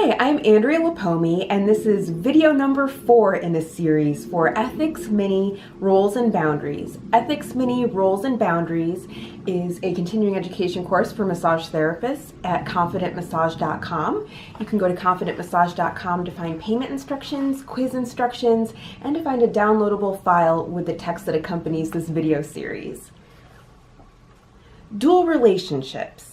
Hi, I'm Andrea Lapomi, and this is video number 4 in a series for Ethics Mini Rules and Boundaries. Ethics Mini Rules and Boundaries is a continuing education course for massage therapists at confidentmassage.com. You can go to confidentmassage.com to find payment instructions, quiz instructions, and to find a downloadable file with the text that accompanies this video series. Dual relationships.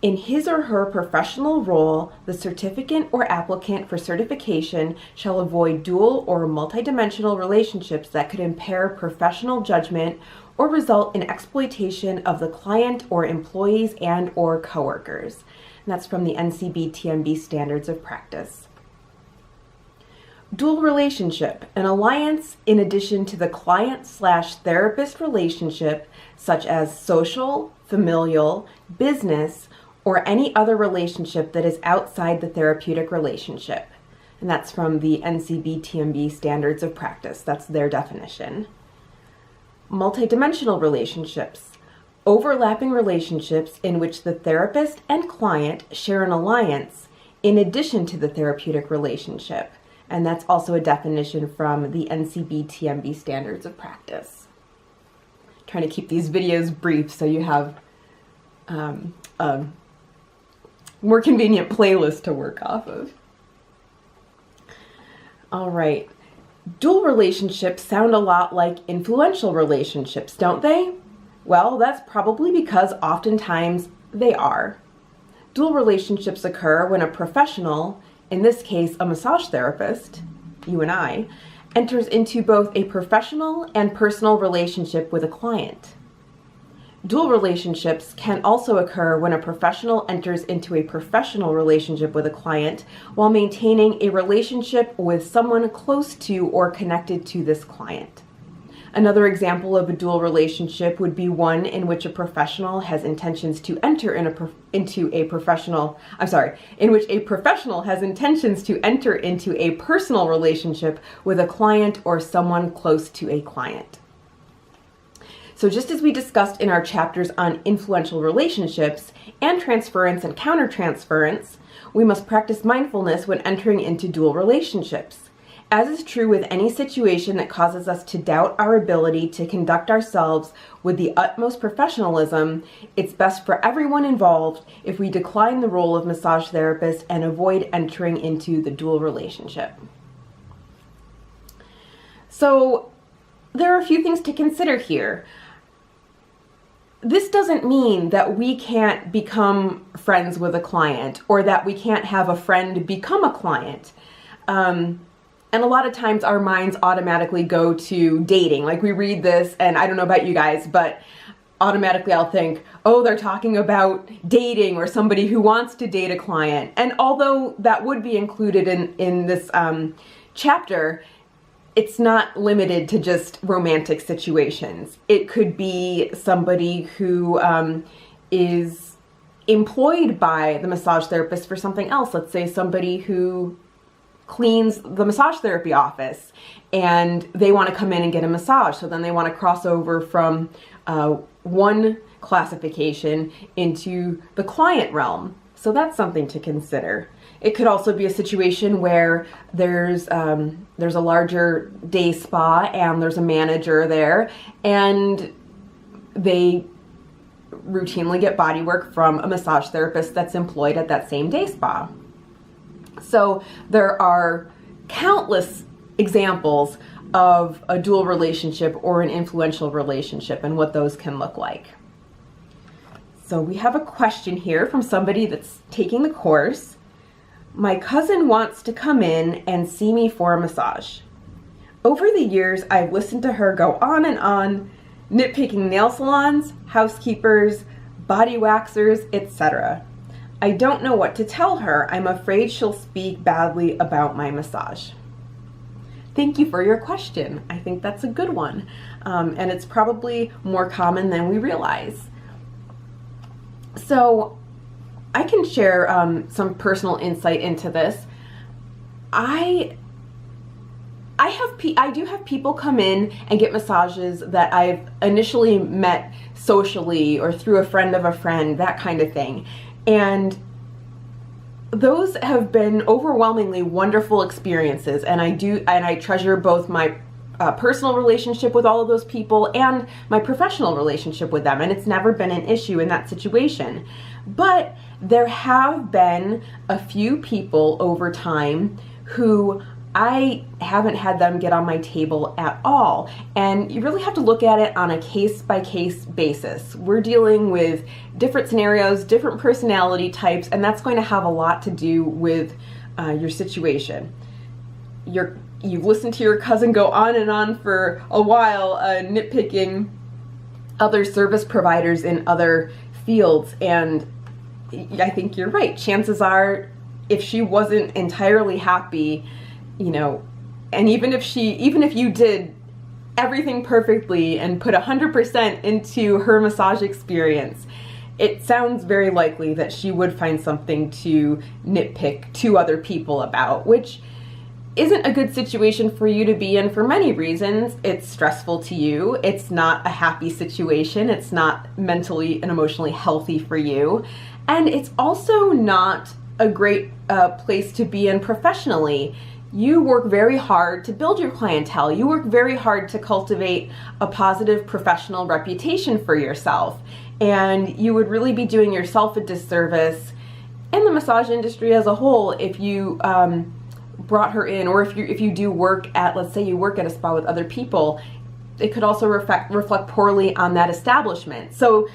In his or her professional role, the certificant or applicant for certification shall avoid dual or multidimensional relationships that could impair professional judgment or result in exploitation of the client or employees and or coworkers. And that's from the NCB-TMB Standards of Practice. Dual relationship, an alliance in addition to the client/therapist relationship, such as social, familial, business, or any other relationship that is outside the therapeutic relationship. And that's from the NCB-TMB Standards of Practice. That's their definition. Multidimensional relationships, overlapping relationships in which the therapist and client share an alliance in addition to the therapeutic relationship. And that's also a definition from the NCB-TMB Standards of Practice. Trying to keep these videos brief so you have a more convenient playlist to work off of. All right. Dual relationships sound a lot like influential relationships, don't they? Well, that's probably because oftentimes they are. Dual relationships occur when a professional, in this case a massage therapist, you and I, enters into both a professional and personal relationship with a client. Dual relationships can also occur when a professional enters into a professional relationship with a client while maintaining a relationship with someone close to or connected to this client. Another example of a dual relationship would be one in which a professional has intentions to enter into a professional relationship with a client or someone close to a client. So just as we discussed in our chapters on influential relationships and transference and countertransference, we must practice mindfulness when entering into dual relationships. As is true with any situation that causes us to doubt our ability to conduct ourselves with the utmost professionalism, it's best for everyone involved if we decline the role of massage therapist and avoid entering into the dual relationship. So there are a few things to consider here. This doesn't mean that we can't become friends with a client or that we can't have a friend become a client. And a lot of times our minds automatically go to dating. Like we read this, and I don't know about you guys, but automatically I'll think, oh, they're talking about dating or somebody who wants to date a client. And although that would be included in this chapter, it's not limited to just romantic situations. It could be somebody who is employed by the massage therapist for something else. Let's say somebody who cleans the massage therapy office and they want to come in and get a massage. So then they want to cross over from one classification into the client realm. So that's something to consider. It could also be a situation where there's a larger day spa and there's a manager there and they routinely get body work from a massage therapist that's employed at that same day spa. So there are countless examples of a dual relationship or an influential relationship and what those can look like. So we have a question here from somebody that's taking the course. My cousin wants to come in and see me for a massage. Over the years, I've listened to her go on and on, nitpicking nail salons, housekeepers, body waxers, etc. I don't know what to tell her. I'm afraid she'll speak badly about my massage. Thank you for your question. I think that's a good one. And it's probably more common than we realize. So I can share some personal insight into this. I do have people come in and get massages that I've initially met socially or through a friend of a friend, that kind of thing. And those have been overwhelmingly wonderful experiences, and I treasure both my personal relationship with all of those people and my professional relationship with them, and it's never been an issue in that situation. But there have been a few people over time who I haven't had them get on my table at all. And you really have to look at it on a case-by-case basis. We're dealing with different scenarios, different personality types, and that's going to have a lot to do with your situation. You've listened to your cousin go on and on for a while, nitpicking other service providers in other fields, and I think you're right. Chances are, if she wasn't entirely happy, you know, and even if you did everything perfectly and put 100% into her massage experience, it sounds very likely that she would find something to nitpick to other people about, which isn't a good situation for you to be in for many reasons. It's stressful to you. It's not a happy situation. It's not mentally and emotionally healthy for you. And it's also not a great place to be in professionally. You work very hard to build your clientele. You work very hard to cultivate a positive professional reputation for yourself. And you would really be doing yourself a disservice and the massage industry as a whole if you brought her in, or if you do work at, let's say you work at a spa with other people, it could also reflect poorly on that establishment. So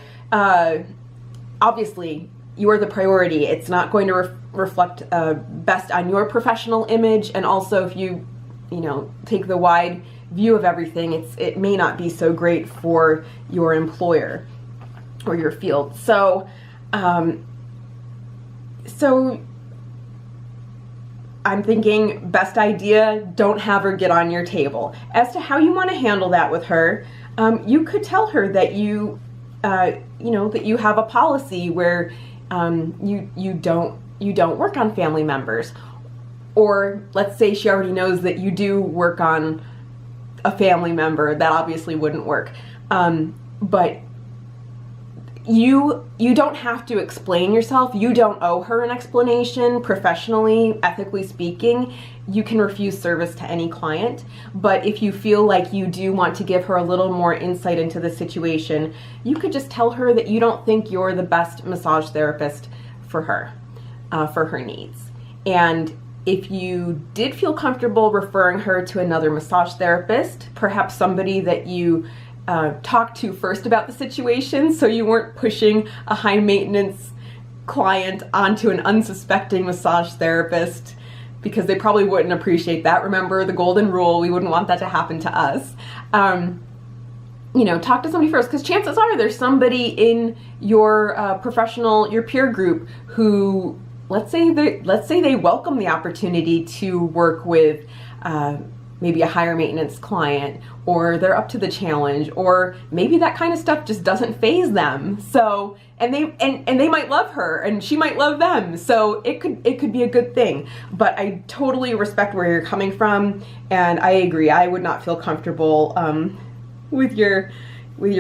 obviously you are the priority. It's not going to reflect best on your professional image, and also if you take the wide view of everything, it may not be so great for your employer or your field. So I'm thinking, best idea, don't have her get on your table. As to how you want to handle that with her, you could tell her that that you have a policy where you don't work on family members. Or let's say she already knows that you do work on a family member. That obviously wouldn't work. But you don't have to explain yourself. You don't owe her an explanation. Professionally, ethically speaking, you can refuse service to any client. But if you feel like you do want to give her a little more insight into the situation, you could just tell her that you don't think you're the best massage therapist for her needs. And if you did feel comfortable referring her to another massage therapist, perhaps somebody that you talk to first about the situation, so you weren't pushing a high maintenance client onto an unsuspecting massage therapist, because they probably wouldn't appreciate that. Remember the golden rule, we wouldn't want that to happen to us. Talk to somebody first, because chances are there's somebody in your your peer group who, let's say they welcome the opportunity to work with maybe a higher maintenance client, or they're up to the challenge, or maybe that kind of stuff just doesn't faze them. So, and they might love her and she might love them. So it could be a good thing. But I totally respect where you're coming from, and I agree. I would not feel comfortable with your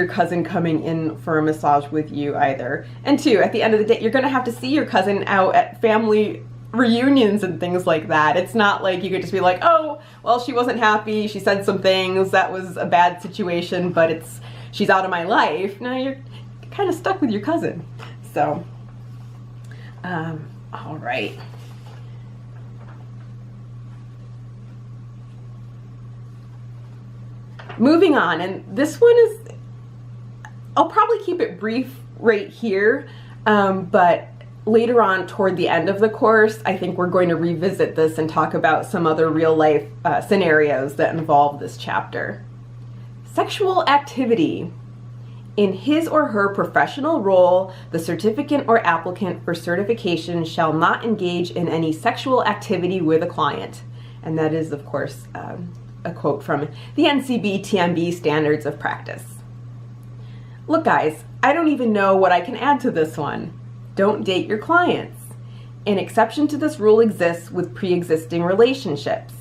cousin coming in for a massage with you either. And two, at the end of the day, you're gonna have to see your cousin out at family reunions and things like that. It's not like you could just be like, oh, well, she wasn't happy, she said some things, that was a bad situation, but she's out of my life. No, you're kind of stuck with your cousin. So, all right. Moving on, and this one is, I'll probably keep it brief right here, but later on toward the end of the course, I think we're going to revisit this and talk about some other real life scenarios that involve this chapter. Sexual activity. In his or her professional role, the certificant or applicant for certification shall not engage in any sexual activity with a client. And that is, of course, a quote from the NCB-TMB Standards of Practice. Look, guys, I don't even know what I can add to this one. Don't date your clients. An exception to this rule exists with pre-existing relationships.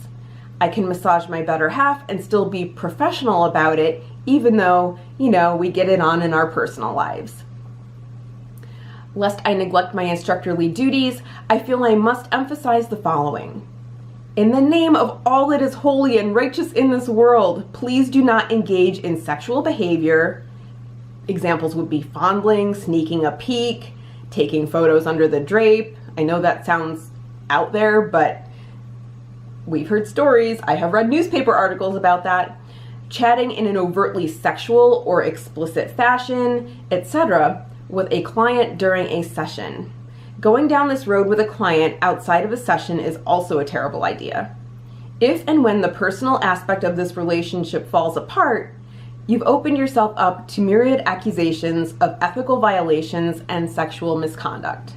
I can massage my better half and still be professional about it, even though, we get it on in our personal lives. Lest I neglect my instructorly duties, I feel I must emphasize the following. In the name of all that is holy and righteous in this world, please do not engage in sexual behavior. Examples would be fondling, sneaking a peek, taking photos under the drape. I know that sounds out there, but we've heard stories. I have read newspaper articles about that. Chatting in an overtly sexual or explicit fashion, etc., with a client during a session. Going down this road with a client outside of a session is also a terrible idea. If and when the personal aspect of this relationship falls apart, you've opened yourself up to myriad accusations of ethical violations and sexual misconduct.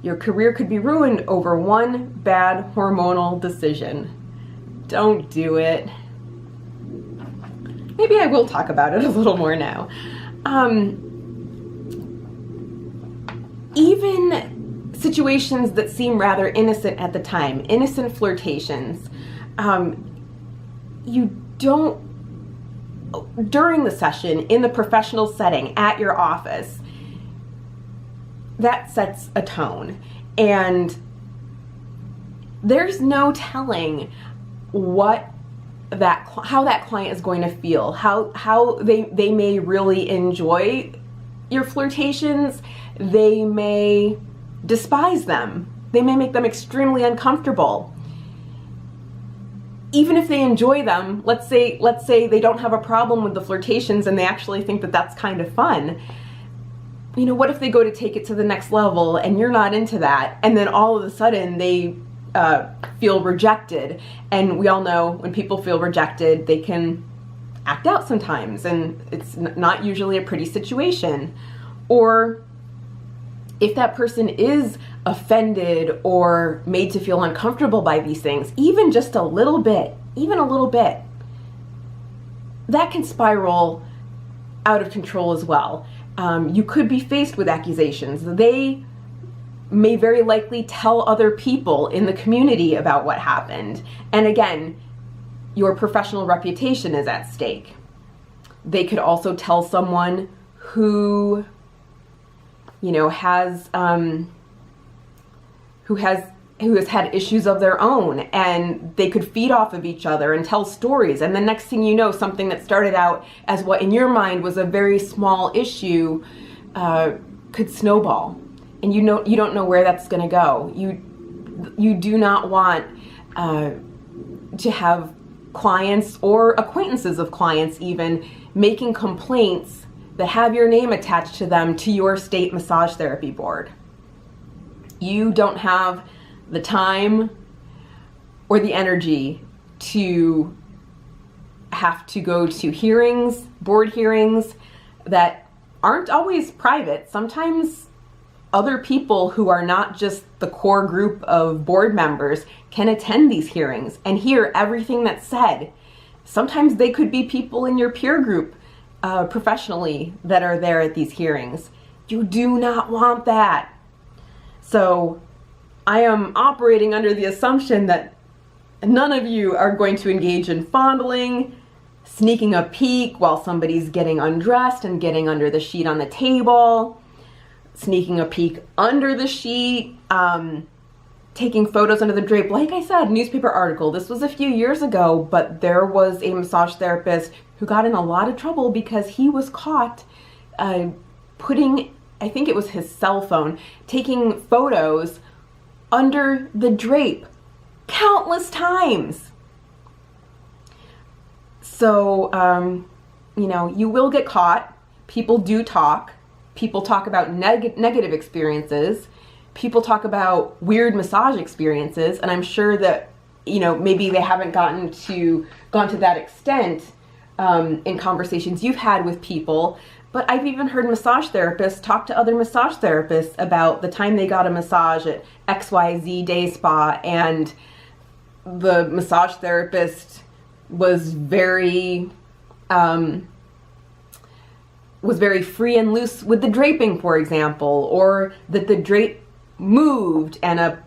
Your career could be ruined over one bad hormonal decision. Don't do it. Maybe I will talk about it a little more now. Even situations that seem rather innocent at the time, innocent flirtations, you don't, during the session, in the professional setting, at your office, that sets a tone. And there's no telling how that client is going to feel, how they may really enjoy your flirtations. They may despise them. They may make them extremely uncomfortable. Even if they enjoy them, let's say they don't have a problem with the flirtations and they actually think that that's kind of fun. You know, what if they go to take it to the next level and you're not into that, and then all of a sudden they feel rejected? And we all know when people feel rejected, they can act out sometimes, and it's not usually a pretty situation. Or if that person is offended or made to feel uncomfortable by these things, even just a little bit, that can spiral out of control as well. You could be faced with accusations. They may very likely tell other people in the community about what happened. And again, your professional reputation is at stake. They could also tell someone who, you know, has had issues of their own, and they could feed off of each other and tell stories. And the next thing you know, something that started out as what in your mind was a very small issue could snowball, and you don't know where that's going to go. You do not want to have clients or acquaintances of clients even making complaints that have your name attached to them to your state massage therapy board. You don't have the time or the energy to have to go to hearings, board hearings that aren't always private. Sometimes other people who are not just the core group of board members can attend these hearings and hear everything that's said. Sometimes they could be people in your peer group professionally that are there at these hearings. You do not want that. So I am operating under the assumption that none of you are going to engage in fondling, sneaking a peek while somebody's getting undressed and getting under the sheet on the table, sneaking a peek under the sheet, taking photos under the drape. Like I said, newspaper article, this was a few years ago, but there was a massage therapist who got in a lot of trouble because he was caught putting, I think it was his cell phone, taking photos under the drape countless times. So, you know, you will get caught. People do talk. People talk about negative experiences. People talk about weird massage experiences, and I'm sure that, you know, maybe they haven't gone to that extent in conversations you've had with people. But I've even heard massage therapists talk to other massage therapists about the time they got a massage at XYZ Day Spa, and the massage therapist was very free and loose with the draping, for example, or that the drape moved and a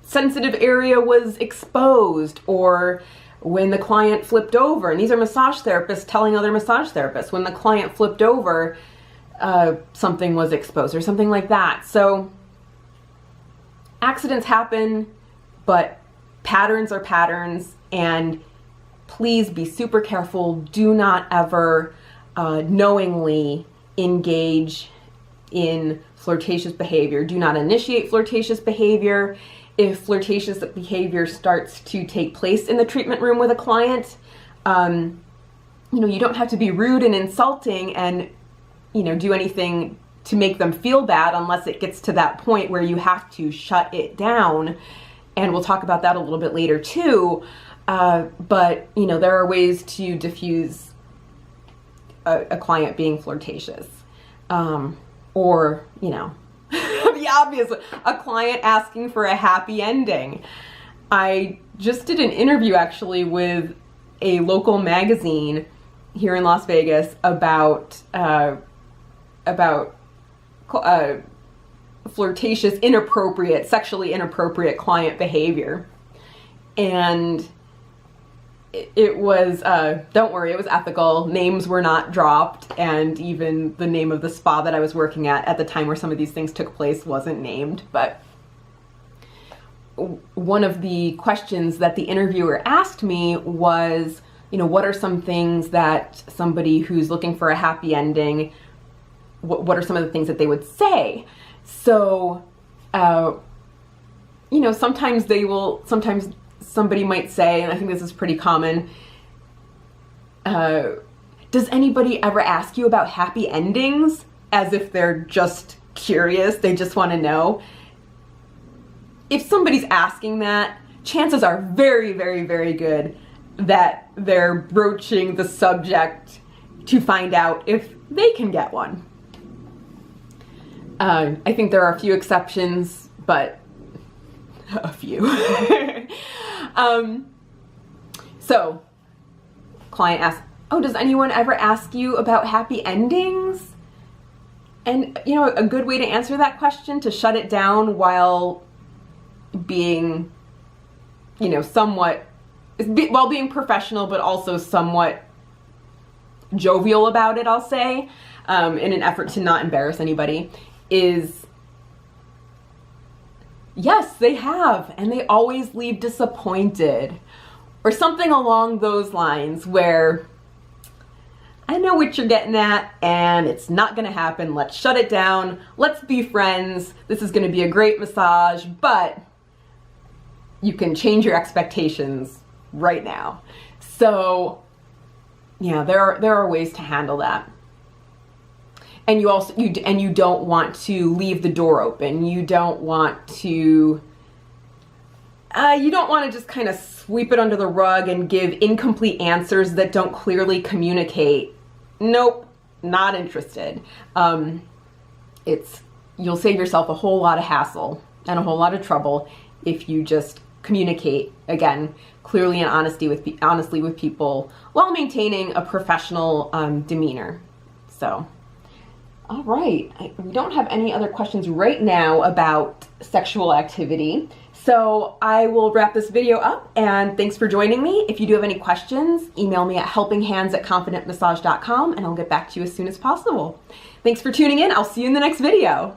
sensitive area was exposed, or when the client flipped over, and these are massage therapists telling other massage therapists, when the client flipped over, something was exposed or something like that. So accidents happen, but patterns are patterns, and please be super careful. Do not ever knowingly engage in flirtatious behavior. Do not initiate flirtatious behavior. If flirtatious behavior starts to take place in the treatment room with a client, you don't have to be rude and insulting and, do anything to make them feel bad unless it gets to that point where you have to shut it down. And we'll talk about that a little bit later too. But, there are ways to diffuse a client being flirtatious. Or, the obvious, a client asking for a happy ending. I just did an interview actually with a local magazine here in Las Vegas about flirtatious, inappropriate, sexually inappropriate client behavior. And it was, don't worry, it was ethical. Names were not dropped, and even the name of the spa that I was working at the time where some of these things took place wasn't named. But one of the questions that the interviewer asked me was, what are some things that somebody who's looking for a happy ending, what are some of the things that they would say? So, sometimes somebody might say, and I think this is pretty common, does anybody ever ask you about happy endings? As if they're just curious, they just want to know. If somebody's asking that, chances are very, very, very good that they're broaching the subject to find out if they can get one. I think there are a few exceptions, but a few. So, client asks, oh, does anyone ever ask you about happy endings? And, a good way to answer that question, to shut it down while being, while being professional, but also somewhat jovial about it, I'll say, in an effort to not embarrass anybody, is, yes, they have, and they always leave disappointed. Or something along those lines where, I know what you're getting at, and it's not gonna happen. Let's shut it down. Let's be friends. This is gonna be a great massage, but you can change your expectations right now. So, yeah, there are ways to handle that. And you also you don't want to leave the door open. You don't want to just kind of sweep it under the rug and give incomplete answers that don't clearly communicate. Nope, not interested. You'll save yourself a whole lot of hassle and a whole lot of trouble if you just communicate, again, clearly and honestly with people while maintaining a professional demeanor. So, all right, we don't have any other questions right now about sexual activity. So I will wrap this video up, and thanks for joining me. If you do have any questions, email me at helpinghands@confidentmassage.com, and I'll get back to you as soon as possible. Thanks for tuning in. I'll see you in the next video.